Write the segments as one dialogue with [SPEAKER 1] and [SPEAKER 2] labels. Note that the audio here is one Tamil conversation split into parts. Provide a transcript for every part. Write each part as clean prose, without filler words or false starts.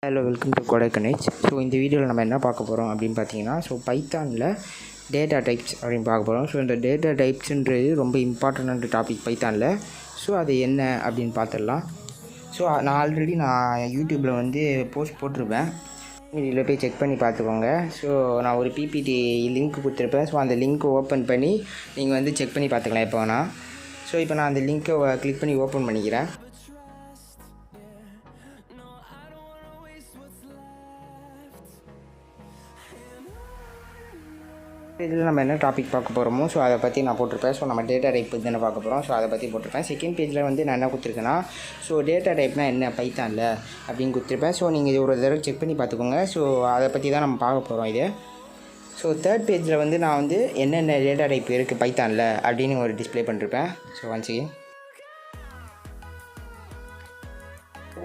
[SPEAKER 1] Hello, welcome to coderconnects. So இந்த வீடியோவில் நம்ம என்ன பார்க்க போகிறோம் அப்படின்னு பார்த்தீங்கன்னா, பைத்தானில் டேட்டா டைப்ஸ் அப்படின்னு பார்க்க போகிறோம். ஸோ இந்த டேட்டா டைப்ஸுன்றது ரொம்ப இம்பார்ட்டண்டான டாபிக் பைத்தானில். ஸோ அது என்ன அப்படின்னு பார்த்துடலாம். ஸோ நான் ஆல்ரெடி யூடியூப்பில் போஸ்ட் போட்டிருப்பேன். இதில் போய் செக் பண்ணி பார்த்துக்கோங்க. ஸோ நான் ஒரு பிபிடி லிங்க் கொடுத்துருப்பேன். ஸோ அந்த லிங்க்கை ஓப்பன் பண்ணி நீங்கள் செக் பண்ணி பார்த்துக்கலாம் எப்போ வேணால். ஸோ இப்போ நான் அந்த லிங்க்கை கிளிக் பண்ணி ஓப்பன் பண்ணிக்கிறேன். இதில் நம்ம என்ன டாபிக் பார்க்க போகிறோமோ ஸோ அதை பற்றி நான் போட்டிருப்பேன். ஸோ நம்ம டேட்டா டைப் பற்றி தானே பார்க்க போகிறோம். ஸோ அதை பற்றி போட்டிருப்பேன். செகண்ட் பேஜில் நான் என்ன கொடுத்துருக்கேன்னா, ஸோ டேட்டா டைப்னால் என்ன பைத்தானில் அப்படின்னு கொடுத்துருப்பேன். ஸோ நீங்கள் இது ஒரு தடவை செக் பண்ணி பார்த்துக்கோங்க. ஸோ அதை பற்றி தான் நம்ம பார்க்க போகிறோம் இது. ஸோ தேர்ட் பேஜில் நான் என்னென்ன டேட்டா டைப் இருக்குது பைத்தானில் அப்படின்னு ஒரு டிஸ்பிளே பண்ணிருப்பேன். ஸோ ஒன்ஸ் அகெயின்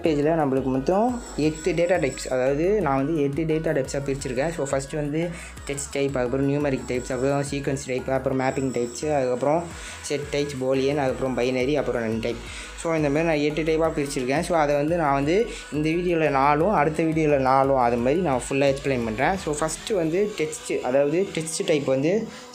[SPEAKER 1] பேஜில் நம்மளுக்கு மொத்தம் 8 டேட்டா டைப்ஸ், அதாவது நான் 8 டேட்டா டைப்ஸாக பிரிச்சிருக்கேன். ஸோ ஃபஸ்ட்டு டெக்ஸ்ட் டைப், அதுக்கப்புறம் நியூமரிக் டைப்ஸ், அப்புறம் சீக்வன்ஸ் டைப், அப்புறம் மேப்பிங் டைப்ஸு, அதுக்கப்புறம் செட் டைப்ஸ், பூலியன், அதுக்கப்புறம் பைனரி, அப்புறம் ரன் டைப். ஸோ இந்த மாதிரி நான் 8 டைப்பாக பிரிச்சிருக்கேன். ஸோ அதை நான் இந்த வீடியோவில் 4, அடுத்த வீடியோவில் 4 அது மாதிரி நான் ஃபுல்லாக எக்ஸ்பிளைன் பண்ணுறேன். ஸோ ஃபஸ்ட்டு டெக்ஸ்ட்டு, அதாவது டெக்ஸ்ட் டைப்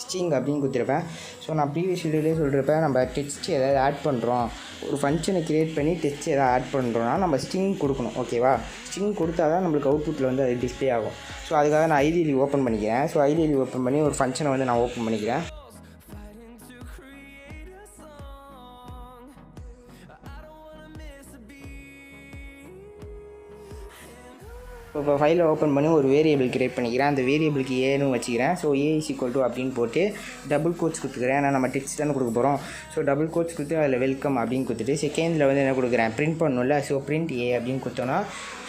[SPEAKER 1] ஸ்ட்ரிங் அப்படின்னு கொடுத்துருப்பேன். ஸோ நான் ப்ரீவியஸ் வீடியோலேயே சொல்லியிருப்பேன், நம்ம டெக்ஸ்ட் ஏதாவது ஆட் பண்ணுறோம், ஒரு ஃபங்க்ஷனை க்ரியேட் பண்ணி டெக்ஸ்ட் ஏதாவது ஆட் பண்ணுறோன்னா நம்ம ஸ்ட்ரிங் கொடுக்கணும். ஓகேவா? ஸ்ட்ரிங் கொடுத்தா தான் நம்மளுக்கு அவுட்புட்டில் அது டிஸ்பிளே ஆகும். ஸோ அதுக்காக நான் ஐடிஎல்இ ஓப்பன் பண்ணிக்கிறேன். ஸோ ஐடிஎல்இ ஓப்பன் பண்ணி ஒரு ஃபங்க்ஷனை நான் ஓப்பன் பண்ணிக்கிறேன். இப்போ ஃபைலை ஓப்பன் பண்ணி ஒரு வேரியபிள் கிரியேட் பண்ணிக்கிறேன். அந்த வேரியபிளுக்கு ஏன்னு வச்சுக்கிறேன். So A is equal to அப்படின்னு போட்டு டபுள் கோட்ஸ் கொடுத்துக்கிறேன். ஏன்னா நம்ம டெக்ஸ்ட் தானே கொடுக்க போகிறோம். ஸோ டபுள் கோட்ஸ் கொடுத்து அதில் வெல்கம் அப்படின்னு கொடுத்துட்டு செகண்டில் என்ன கொடுக்குறேன், பிரிண்ட் பண்ணணும்ல. ஸோ பிரிண்ட் ஏ அப்படின்னு கொடுத்தோன்னா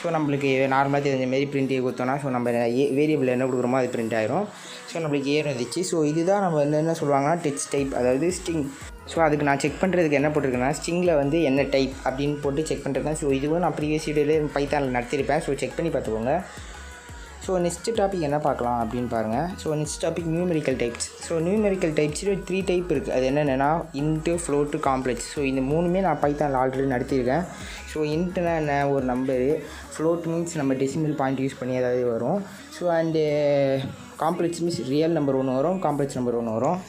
[SPEAKER 1] ஸோ நம்மளுக்கு நார்மலாக தெரிஞ்சமாரி பிரிண்ட் ஏ கொடுத்தோன்னா ஸோ நம்ம வேரியபிள் என்ன கொடுக்குறோமோ அது பிரிண்ட் ஆகிரும். ஸோ நம்மளுக்கு ஏன்னு வந்துச்சு. ஸோ இதுதான் நம்ம என்ன சொல்லுவாங்கன்னா டெக்ஸ்ட் டைப், அதாவது ஸ்ட்ரிங். ஸோ அதுக்கு நான் செக் பண்ணுறதுக்கு என்ன போட்டிருக்கேன்னா, ஸ்ட்ரிங்கில் என்ன டைப் அப்படின்னு போட்டு செக் பண்ணிருக்கேன். ஸோ இதுவும் நான் ப்ரீவியஸ் வீடியோவில் பைத்தானில் நடத்தியிருப்பேன். ஸோ செக் பண்ணி பார்த்துக்கோங்க. ஸோ நெக்ஸ்ட் டாபிக் என்ன பார்க்கலாம் அப்படின்னு பாருங்கள். So next topic numerical types. So numerical டைப்ஸில் 3 டைப் இருக்குது. அது என்னென்னா இன்ட்டு, ஃப்ளோட்டு, காம்ப்ளெக்ஸ். ஸோ இந்த மூணுமே நான் பைத்தானில் ஆல்ரெடி நடத்தியிருக்கேன். ஸோ இன்ட்டுனா என்ன, ஒரு நம்பரு. ஃப்ளோட் மீன்ஸ் நம்ம டெசிமல் பாயிண்ட் யூஸ் பண்ணி ஏதாவது வரும். So and complex means real number ஒன்று வரும், காம்ப்ளெக்ஸ் நம்பர் ஒன்று வரும்.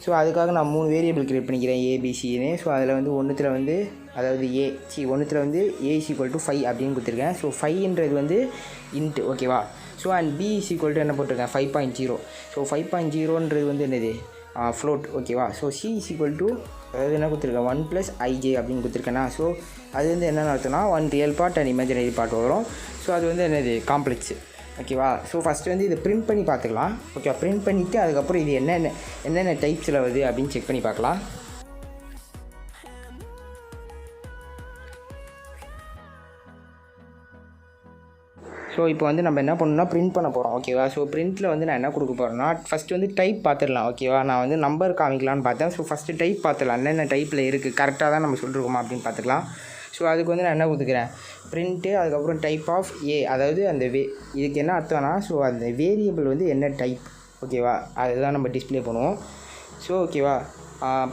[SPEAKER 1] ஸோ அதுக்காக நான் 3 வேரியபிள் கிரியேட் பண்ணிக்கிறேன், ஏபிசின்னு. ஸோ அதில் ஒன்றுத்தில் அதாவது ஒன்றுத்தில் ஏ இஸ் ஈக்குவல் டு 5 அப்படின்னு கொடுத்துருக்கேன். ஸோ 5ன்றது இன்ட்டு. ஓகேவா? So and b is equal to என்ன போட்டிருக்கேன், 5.0. ஸோ 5.0ன்றது என்னது, ஃப்ளோட். ஓகேவா? So c is equal to, அதாவது என்ன கொடுத்துருக்கேன், 1 + ij அப்படின்னு கொடுத்துருக்கேன்னா. ஸோ அது என்னென்னு அர்த்தம்னா 1 real part and imaginary part வரும். ஸோ அது என்னது, காம்ப்ளெக்ஸு. ஓகேவா? ஸோ ஃபஸ்ட்டு இதை பிரிண்ட் பண்ணி பார்த்துக்கலாம். ஓகேவா? பிரிண்ட் பண்ணிவிட்டு அதுக்கப்புறம் இது என்னென்ன டைப்ஸில் வருது அப்படின்னு செக் பண்ணி பார்க்கலாம். ஸோ இப்போ நம்ம என்ன பண்ணணும்னா பிரிண்ட் பண்ண போகிறோம். ஓகேவா? ஸோ பிரிண்ட்டில் நான் என்ன கொடுக்க போகிறேன்னா, ஃபஸ்ட்டு டைப் பார்த்துடலாம். ஓகேவா? நான் நம்பர் காமிக்கலான்னு பார்த்தேன். ஸோ ஃபஸ்ட்டு டைப் பார்த்துடலாம், என்னென்ன டைப்பில் இருக்குது, கரெக்டாக தான் நம்ம சொல்லிருக்கோமா அப்படின்னு பார்த்துக்கலாம். ஸோ அதுக்கு நான் என்ன கொடுத்துக்கிறேன், பிரிண்ட்டு, அதுக்கப்புறம் டைப் ஆஃப் ஏ, அதாவது அந்த இதுக்கு என்ன அர்த்தம்னா, ஸோ அந்த வேரியபிள் என்ன டைப். ஓகேவா? அதுதான் நம்ம டிஸ்பிளே பண்ணுவோம். ஸோ ஓகேவா,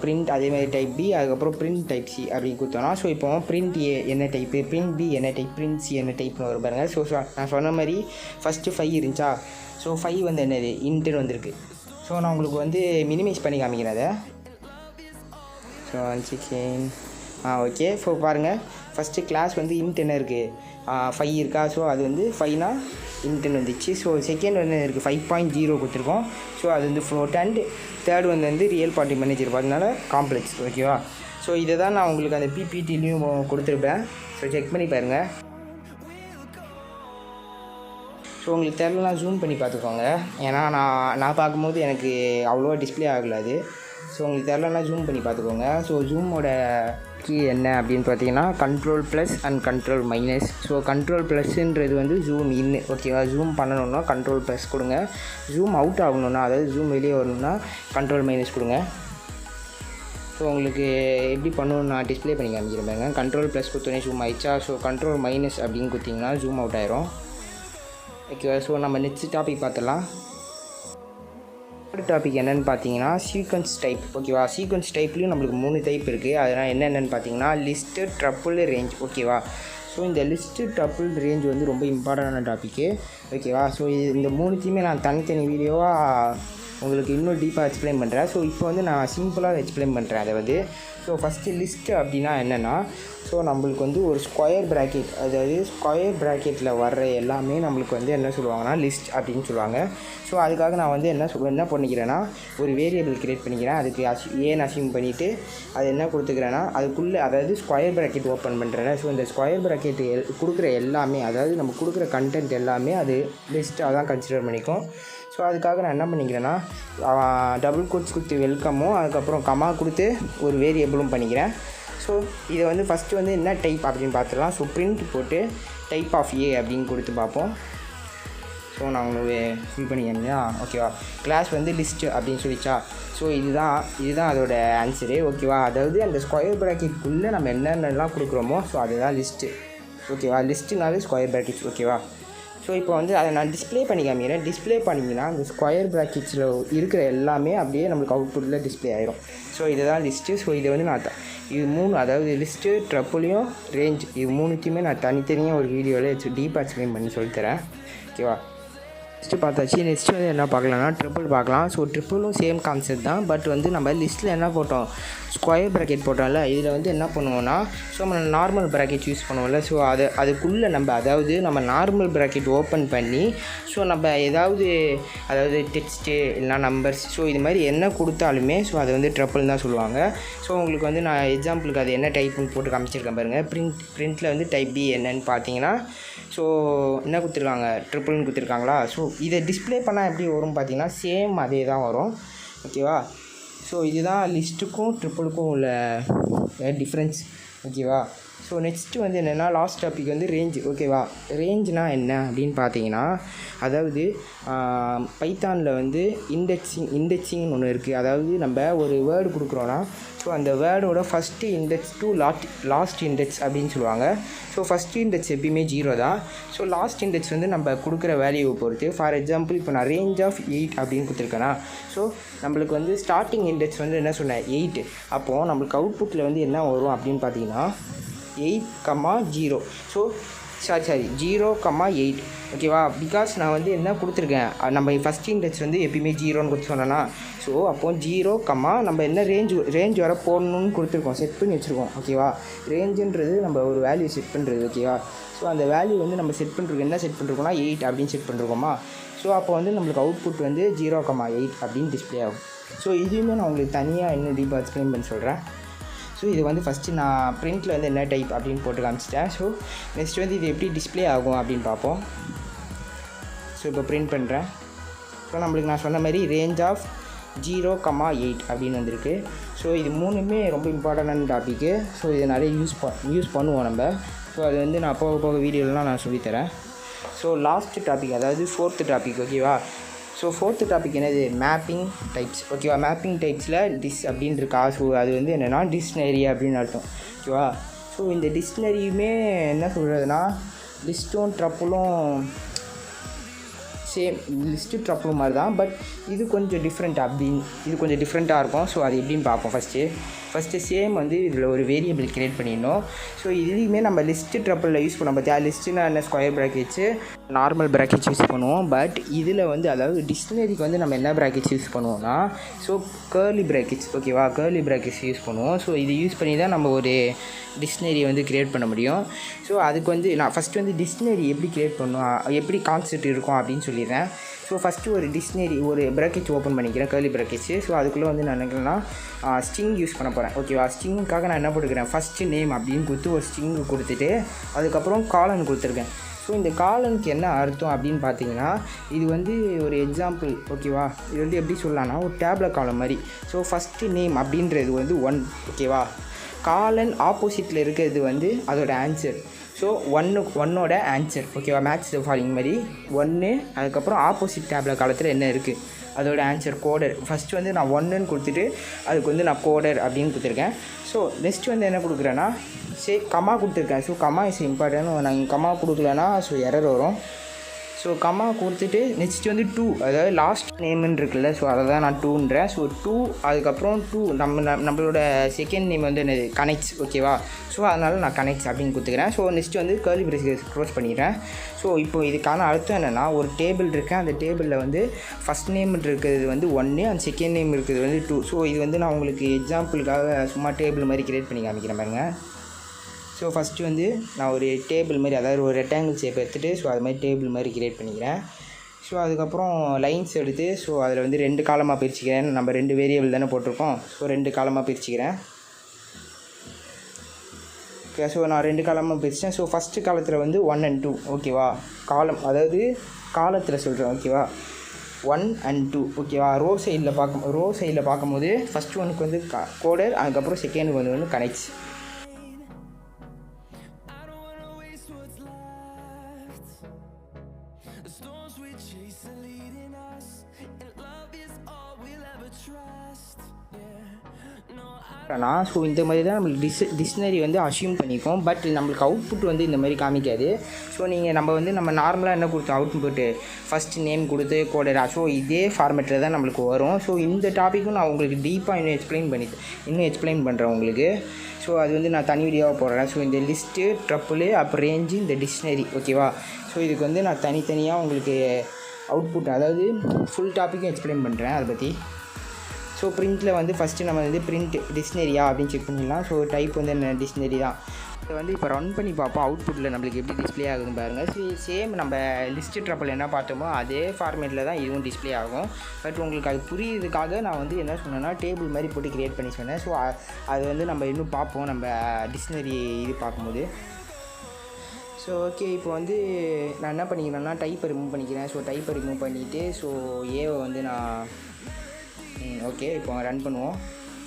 [SPEAKER 1] பிரிண்ட் அதேமாதிரி டைப் பி, அதுக்கப்புறம் பிரிண்ட் டைப் சி அப்படின்னு கொடுத்தோன்னா, ஸோ இப்போ பிரிண்ட் ஏ என்ன டைப்பு, பிரிண்ட் பி என்ன டைப், பிரிண்ட் சி என்ன டைப்னு வரும் பாருங்கள். ஸோ நான் சொன்ன மாதிரி ஃபஸ்ட்டு 5 இருந்துச்சா. ஸோ 5 என்னது, இன்ட்டுன்னு வந்திருக்கு. ஸோ நான் உங்களுக்கு மினிமைஸ் பண்ணி காமிக்கிறேன் அதை. So 1 second. ஓகே. ஸோ பாருங்கள், ஃபஸ்ட்டு கிளாஸ் இன்ட் என்ன இருக்குது, 5 இருக்கா. ஸோ அது 5னா இன்ட்டுன்னு வந்துச்சு. ஸோ செகண்ட் என்ன இருக்குது, 5.0 கொடுத்துருக்கோம். ஸோ அது float. And third real party manager, அதனால காம்ப்ளெக்ஸ். ஓகேவா? ஸோ இதை தான் நான் உங்களுக்கு அந்த பிபிடிலையும் கொடுத்துருப்பேன். ஸோ செக் பண்ணி பாருங்கள். ஸோ உங்களுக்கு தெரியலனா ஜூம் பண்ணி பார்த்துக்கோங்க. ஏன்னா நான் பார்க்கும்போது எனக்கு அவ்வளோவா டிஸ்பிளே ஆகலாது. ஸோ உங்களுக்கு தெரியலனா ஜூம் பண்ணி பார்த்துக்கோங்க. ஸோ ஜூமோட கீ என்ன அப்படின்னு பார்த்தீங்கன்னா Ctrl+ அண்ட் Ctrl-. ஸோ Ctrl+ன்றது ஜூம் இன். ஓகேவா? ஜூம் பண்ணணுன்னா Ctrl+ கொடுங்க. ஜூம் அவுட் ஆகணுன்னா, அதாவது ஜூம் வெளியே வரணுன்னா Ctrl- கொடுங்க. ஸோ உங்களுக்கு எப்படி பண்ணணும்னு நான் டிஸ்பிளே பண்ணி காமிக்கிறேன் பாருங்க. Ctrl+ கொடுத்தோன்னே ஜூம் ஆயிடுச்சா. ஸோ Ctrl- அப்படின்னு கொடுத்தீங்கன்னா ஜூம் அவுட் ஆயிரும். ஓகேவா? ஸோ நம்ம நெக்ஸ்ட் டாபிக் பார்த்துடலாம். டாபிக் என்னென்னு பார்த்தீங்கன்னா சீக்வன்ஸ் டைப். ஓகேவா? சீக்வன்ஸ் டைப்லேயும் நம்மளுக்கு 3 டைப் இருக்குது. அதனால் என்னென்னு பார்த்தீங்கன்னா லிஸ்ட்டு, ட்ரப்புள், ரேஞ்ச். ஓகேவா? ஸோ இந்த லிஸ்ட்டு டப்புள் ரேஞ்ச் வந்து ரொம்ப இம்பார்ட்டண்டான டாப்பிக்கு, ஓகேவா. ஸோ இந்த மூணுத்தையுமே நான் தனித்தனி வீடியோவாக உங்களுக்கு இன்னும் டீப்பாக எக்ஸ்பிளைன் பண்ணுறேன். ஸோ இப்போ வந்து நான் சிம்பிளாக எக்ஸ்பிளைன் பண்ணுறேன் அதை வந்து. ஸோ ஃபஸ்ட்டு லிஸ்ட்டு அப்படின்னா என்னென்னா, ஸோ நம்மளுக்கு வந்து ஒரு ஸ்கொயர் ப்ராக்கெட், அதாவது ஸ்கொயர் ப்ராக்கெட்டில் வர்ற எல்லாமே நம்மளுக்கு வந்து என்ன சொல்லுவாங்கன்னா லிஸ்ட் அப்படின்னு சொல்லுவாங்க. ஸோ அதுக்காக நான் வந்து என்ன பண்ணிக்கிறேன்னா, ஒரு வேரியபிள் க்ரியேட் பண்ணிக்கிறேன். அதுக்கு ஏன்னு அசியூம் பண்ணிவிட்டு அது என்ன கொடுத்துக்கிறேன்னா, அதுக்குள்ளே அதாவது ஸ்கொயர் ப்ராக்கெட் ஓப்பன் பண்ணுறேன். ஸோ இந்த ஸ்கொயர் ப்ராக்கெட் கொடுக்குற எல்லாமே, அதாவது நம்ம கொடுக்குற கண்டென்ட் எல்லாமே அது லிஸ்ட்டாக தான் கன்சிடர் பண்ணிக்கும். ஸோ அதுக்காக நான் என்ன பண்ணிக்கிறேன்னா, டபுள் கோட்ஸ் கொடுத்து வெல்கமும் அதுக்கப்புறம் கமா கொடுத்து ஒரு வேரியபிளும் பண்ணிக்கிறேன். ஸோ இதை வந்து ஃபஸ்ட்டு வந்து என்ன டைப் அப்படின்னு பார்த்துடலாம். ஸோ பிரிண்ட் போட்டு டைப் ஆஃப் ஏ அப்படின்னு கொடுத்து பார்ப்போம். ஸோ நான் உங்களுக்கு ஃபில் பண்ணிக்கிறேன்னா, ஓகேவா. கிளாஸ் வந்து லிஸ்ட்டு அப்படின்னு சொல்லிச்சா. ஸோ இதுதான் அதோட ஆன்சரு, ஓகேவா. அதாவது அந்த ஸ்கொயர் ப்ராக்கெட்டுக்குள்ளே நம்ம என்னென்னலாம் கொடுக்குறோமோ ஸோ அதுதான் லிஸ்ட்டு, ஓகேவா. லிஸ்ட்டுனாலே ஸ்கொயர் ப்ராக்கெட்ஸ், ஓகேவா. ஸோ இப்போ வந்து அதை நான் டிஸ்பிளே பண்ணி காமிக்கிறேன். டிஸ்பிளே பண்ணிங்கன்னா அந்த ஸ்கொயர் ப்ராக்கெட்ஸில் இருக்கிற எல்லாமே அப்படியே நம்மளுக்கு அவுட்புட்டில் டிஸ்பிளே ஆகிரும். ஸோ இதுதான் லிஸ்ட்டு. ஸோ இதை வந்து நான் இது 3, அதாவது லிஸ்ட்டு, ட்ரப்புளையும் ரேஞ்ச், இது 3த்தையுமே நான் தனித்தனியாக ஒரு வீடியோவில் டீப்பாக எக்ஸ்பிளைன் பண்ணி சொல்லித்தரேன், ஓகேவா. நெக்ஸ்ட்டு பார்த்தாச்சு. நெக்ஸ்ட்டு வந்து என்ன பார்க்கலாம்னா ட்ரிபிள் பார்க்கலாம். ஸோ ட்ரிபிளும் சேம் கான்செப்ட் தான். பட் வந்து நம்ம லிஸ்ட்டில் என்ன போட்டோம், ஸ்கொயர் ப்ராக்கெட் போட்டோம்ல. இதில் வந்து என்ன பண்ணுவோன்னா, ஸோ நம்ம நார்மல் ப்ராக்கெட் யூஸ் பண்ணுவோம்ல. ஸோ அதுக்குள்ளே அதாவது நம்ம நார்மல் ப்ராக்கெட் ஓப்பன் பண்ணி ஸோ நம்ம அதாவது டெக்ஸ்ட்டு இல்லைனா நம்பர்ஸ், ஸோ இது மாதிரி என்ன கொடுத்தாலுமே ஸோ அது வந்து ட்ரிபிள் தான் சொல்லுவாங்க. ஸோ உங்களுக்கு வந்து நான் எக்ஸாம்பிளுக்கு அது என்ன டைப்புன்னு போட்டு காமிச்சிருக்கேன் பாருங்கள். பிரிண்ட்டில் வந்து டைப் பி என்னன்னு பார்த்தீங்கன்னா, ஸோ என்ன கொடுத்துருக்காங்க, ட்ரிபிள்னு கொடுத்துருக்காங்களா. ஸோ இதை டிஸ்பிளே பண்ணால் எப்படி வரும் பார்த்தீங்கன்னா, சேம் அதே தான் வரும், ஓகேவா. ஸோ இதுதான் லிஸ்ட்டுக்கும் ட்ரிபிளுக்கும் உள்ள டிஃப்ரென்ஸ், ஓகேவா. ஸோ நெக்ஸ்ட்டு வந்து என்னென்னா, லாஸ்ட் டாபிக் வந்து ரேஞ்சு, ஓகேவா. ரேஞ்சுனால் என்ன அப்படின்னு பார்த்தீங்கன்னா, அதாவது பைத்தானில் வந்து இண்டெக்ஸிங்னு ஒன்று இருக்குது. அதாவது நம்ம ஒரு வேர்டு கொடுக்குறோன்னா ஸோ அந்த வேர்டோட first index to last index அப்படின்னு சொல்லுவாங்க. ஸோ ஃபஸ்ட் இண்டெக்ஸ் எப்பயுமே 0 தான். ஸோ லாஸ்ட் இண்டெக்ஸ் வந்து நம்ம கொடுக்குற வேல்யூவை பொறுத்து. ஃபார் எக்ஸாம்பிள் இப்போ நான் ரேஞ்ச் ஆஃப் 8 அப்படின்னு கொடுத்துருக்கேன்னா, ஸோ நம்மளுக்கு வந்து ஸ்டார்டிங் இண்டெக்ஸ் வந்து என்ன சொன்னேன், 8. அப்போது நம்மளுக்கு அவுட்புட்டில் வந்து என்ன வரும் அப்படின்னு பார்த்தீங்கன்னா 8,0. ஸோ சாரி 0,8, ஓகேவா. பிகாஸ் நான் வந்து என்ன கொடுத்துருக்கேன், நம்ம ஃபஸ்ட் இண்டெக்ஸ் வந்து எப்பயுமே 0ன்னு கொடுத்து சொன்னேன்னா, ஸோ அப்போது 0, நம்ம என்ன ரேஞ்ச் வர போடணுன்னு கொடுத்துருக்கோம், செட் பண்ணி வச்சுருக்கோம், ஓகேவா. ரேஞ்சுன்றது நம்ம ஒரு வேல்யூ செட் பண்ணுறது, ஓகேவா. ஸோ அந்த வேல்யூ வந்து நம்ம செட் பண்ணுறோம், என்ன செட் பண்ணுறோம்னா 8 அப்படின்னு செட் பண்ணுறோமா. ஸோ அப்போ வந்து நம்மளுக்கு அவுட்புட் வந்து 0,8 அப்படின்னு டிஸ்பிளே ஆகும். ஸோ இதுவுமே நான் உங்களுக்கு தனியாக இன்னும் டீப்பாக எக்ஸ்பிளைன் பண்ணி சொல்கிறேன். ஸோ இது வந்து ஃபஸ்ட்டு நான் பிரிண்ட்டில் வந்து என்ன டைப் அப்படின்னு போட்டு காமிச்சிட்டேன். ஸோ நெக்ஸ்ட் வந்து இது எப்படி டிஸ்பிளே ஆகும் அப்படின்னு பார்ப்போம். ஸோ இப்போ பிரிண்ட் பண்ணுறேன். ஸோ நம்மளுக்கு நான் சொன்ன மாதிரி ரேஞ்ச் ஆஃப் 0,8 அப்படின்னு வந்திருக்கு. ஸோ இது 3மே ரொம்ப இம்பார்ட்டண்டான டாப்பிக்கு. ஸோ இதை நிறைய யூஸ் பண்ணுவோம் நம்ம. ஸோ அது வந்து நான் போக வீடியோலாம் நான் சொல்லித்தரேன். ஸோ லாஸ்ட் டாபிக், அதாவது 4th டாபிக், ஓகேவா. ஸோ 4th டாபிக் என்னது, மேப்பிங் டைப்ஸ், ஓகேவா. மேப்பிங் டைப்ஸில் டிஸ் அப்படின்னு இருக்கா. ஸோ அது வந்து என்னென்னா டிக்ஷனரி அப்படின்னு அர்த்தம், ஓகேவா. ஸோ இந்த டிக்ஷனரியுமே என்ன சொல்கிறதுனா, லிஸ்ட்டும் ட்ரப்புளும் சேம், லிஸ்ட்டு ட்ரப்புளும் மாதிரி தான். பட் இது கொஞ்சம் டிஃப்ரெண்ட்டாக இருக்கும். ஸோ அது எப்படின்னு பார்ப்போம். ஃபஸ்ட்டு சேம் வந்து இதில் ஒரு வேரியபிள் க்ரியேட் பண்ணிடணும். ஸோ இதுலேயுமே நம்ம லிஸ்ட்டு ட்ரப்பிளில் யூஸ் பண்ணோம் பார்த்தியா. லிஸ்ட்டுனா என்ன, ஸ்கொயர் ப்ராக்கெட்ஸு, நார்மல் ப்ராக்கெட்ஸ் யூஸ் பண்ணுவோம். பட் இதில் வந்து அதாவது டிக்ஷனரிக்கு வந்து நம்ம என்ன ப்ராக்கெட்ஸ் யூஸ் பண்ணுவோம்னா, ஸோ கர்லி ப்ராக்கெட்ஸ், ஓகேவா. கர்லி ப்ராக்கெட்ஸ் யூஸ் பண்ணுவோம். ஸோ இது யூஸ் பண்ணி தான் நம்ம ஒரு டிக்ஷனரியை வந்து க்ரியேட் பண்ண முடியும். ஸோ அதுக்கு வந்து நான் ஃபஸ்ட்டு வந்து டிக்ஷனரி எப்படி க்ரியேட் பண்ணுவோம், எப்படி கான்செப்ட் இருக்கும் அப்படின்னு சொல்லிடுறேன். ஸோ ஃபஸ்ட்டு ஒரு டிக்ஷனரி, ஒரு ப்ராக்கெட் ஓப்பன் பண்ணிக்கிறேன், கர்லி ப்ராக்கெட்ஸு. ஸோ அதுக்குள்ளே வந்து நான் நினைக்கிறேன்னா ஸ்ட்ரிங் யூஸ் பண்ண போகிறேன், ஓகேவா. ஸ்ட்ரிங்குக்காக நான் என்ன போட்டுக்கிறேன், ஃபஸ்ட்டு நேம் அப்படின்னு கொடுத்து ஒரு ஸ்ட்ரிங்கு கொடுத்துட்டு அதுக்கப்புறம் காலன் கொடுத்துருக்கேன். ஸோ இந்த காலனுக்கு என்ன அர்த்தம் அப்படின்னு பார்த்தீங்கன்னா, இது வந்து ஒரு எக்ஸாம்பிள், ஓகேவா. இது வந்து எப்படி சொல்லலாம்னா ஒரு டேப்லெட் காலம் மாதிரி. ஸோ ஃபஸ்ட்டு நேம் அப்படின்றது வந்து 1, ஓகேவா. காலன் ஆப்போசிட்டில் இருக்கிறது வந்து அதோட ஆன்சர். ஸோ ஒன்னோட ஆன்சர், ஓகேவா. மேட்ச் த ஃபாலோயிங் மாதிரி 1, அதுக்கப்புறம் ஆப்போசிட் டேப்லெட் காலத்தில் என்ன இருக்குது அதோட ஆன்சர் கோடர். ஃபஸ்ட்டு வந்து நான் 1ன்னு கொடுத்துட்டு அதுக்கு வந்து நான் கோடர் அப்படின்னு கொடுத்துருக்கேன். ஸோ நெக்ஸ்ட் வந்து என்ன கொடுக்குறேன்னா, கமா கொடுத்துருக்கேன். So comma is important. நான் கமா கொடுக்கலன்னா ஸோ எரர் வரும். ஸோ கம்மா கொடுத்துட்டு நெக்ஸ்ட் வந்து 2, அதாவது லாஸ்ட் நேம்னு இருக்குல்ல, ஸோ அதை தான் நான் 2ன்றேன். ஸோ 2 அதுக்கப்புறம் 2 நம்மளோட செகண்ட் நேம் வந்து என்னது கனெக்ட்ஸ், ஓகேவா. ஸோ அதனால் நான் கனெக்ட்ஸ் அப்படின்னு கொடுத்துக்கிறேன். ஸோ நெக்ஸ்ட் வந்து கர்லி பிரேசஸ் க்ளோஸ் பண்ணிடுறேன். ஸோ இப்போ இதுக்கான அர்த்தம் என்னென்னா, ஒரு டேபிள் இருக்குது, அந்த டேபிளில் வந்து ஃபஸ்ட் நேம் இருக்கிறது வந்து 1 அண்ட் செகண்ட் நேம் இருக்கிறது வந்து 2. ஸோ இது வந்து நான் உங்களுக்கு எக்ஸாம்பிளுக்காக சும்மா டேபிள் மாதிரி கிரியேட் பண்ணி காமிக்கிறேன் பாருங்கள். ஸோ ஃபஸ்ட்டு வந்து நான் ஒரு டேபிள் மாதிரி, அதாவது ஒரு ரெக்டாங்கிள் ஷேப் எடுத்துகிட்டு ஸோ அது மாதிரி டேபிள் மாதிரி கிரியேட் பண்ணிக்கிறேன். ஸோ அதுக்கப்புறம் லைன்ஸ் எடுத்து ஸோ அதில் வந்து 2 காலமாக பிரிச்சுக்கிறேன். நம்ம 2 வேரியபிள் தானே போட்டிருக்கோம். ஸோ 2 காலமாக பிரிச்சுக்கிறேன். ஓகே, ஸோ நான் 2 காலமாக பிரித்தேன். ஸோ ஃபஸ்ட்டு காலத்தில் வந்து 1 and 2, ஓகேவா. காலம் அதாவது காலத்தில் சொல்கிறேன், ஓகேவா. 1 and 2, ஓகேவா. ரோ சைடில் பார்க்கும்போது ஃபஸ்ட் ஒனுக்கு வந்து கோடர், அதுக்கப்புறம் செகண்டுக்கு வந்து கனெக்ட்ஸ். ஸோ இந்த மாதிரி தான் நம்மளுக்கு டிக்ஷனரி வந்து அசியூம் பண்ணிக்கும். பட் நம்மளுக்கு அவுட்புட் வந்து இந்த மாதிரி காமிக்காது. ஸோ நம்ம நார்மலாக என்ன கொடுத்தோம், அவுட்புட்டு ஃபஸ்ட்டு நேம் கொடுத்து கோடரா, ஸோ இதே ஃபார்மேட்டில் தான் நம்மளுக்கு வரும். ஸோ இந்த டாப்பிக்கும் நான் உங்களுக்கு டீப்பாக இன்னும் எக்ஸ்பிளைன் பண்ணுறேன் உங்களுக்கு. ஸோ அது வந்து நான் தனி வீடியோவாக போடுறேன். ஸோ இந்த லிஸ்ட்டு, ட்ரப்புளு, அப்புறம் ரேஞ்சு, இந்த டிக்ஷனரி, ஓகேவா. ஸோ இதுக்கு வந்து நான் தனித்தனியாக உங்களுக்கு அவுட்புட், அதாவது ஃபுல் டாப்பிக்கும் எக்ஸ்பிளைன் பண்ணுறேன் அதை பற்றி. ஸோ பிரிண்ட்டில் வந்து ஃபஸ்ட்டு நம்ம வந்து பிரிண்ட் டிக்ஷனரியா அப்படின்னு செக் பண்ணிடலாம். ஸோ டைப் வந்து என்ன டிக்ஷனரி தான். இதை வந்து இப்போ ரன் பண்ணி பார்ப்போம் அவுட்புட்டில் நம்மளுக்கு எப்படி டிஸ்பிளே ஆகுதுன்னு பாருங்கள். சேம் நம்ம லிஸ்ட்டு ட்ரப்பில் என்ன பார்த்தோமோ அதே ஃபார்மேட்டில் தான் இதுவும் டிஸ்பிளே ஆகும். பட் உங்களுக்கு அது புரியுறதுக்காக நான் வந்து என்ன சொன்னேன்னா டேபிள் மாதிரி போட்டு க்ரியேட் பண்ணி சொன்னேன். ஸோ அது வந்து நம்ம இன்னும் பார்ப்போம் நம்ம டிக்ஷனரி இது பார்க்கும்போது. ஸோ ஓகே, இப்போ வந்து நான் என்ன பண்ணிக்கிறேன்னா டைப்பை ரிமூவ் பண்ணிக்கிறேன். ஸோ டைப்பை ரிமூவ் பண்ணிவிட்டு ஸோ ஏவை வந்து நான் ஓகே இப்போ ரன் பண்ணுவோம்.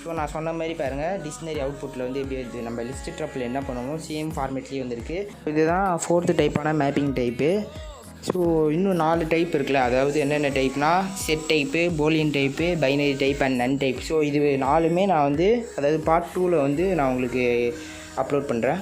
[SPEAKER 1] ஸோ நான் சொன்ன மாதிரி பாருங்கள் டிக்ஷனரி அவுட்புட்டில் வந்து எப்படி வருது. நம்ம லிஸ்ட் ட்ரப்பில் என்ன பண்ணுவோம் சேம் ஃபார்மேட்லேயே வந்துருக்கு. இதுதான் 4th டைப்பான மேப்பிங் டைப்பு. ஸோ இன்னும் 4 டைப் இருக்குல்ல, அதாவது என்னென்ன டைப்னா set type, Boolean type, binary type and none type. So இது 4மே நான் வந்து அதாவது பார்ட் 2ல் வந்து நான் உங்களுக்கு அப்லோட் பண்ணுறேன்.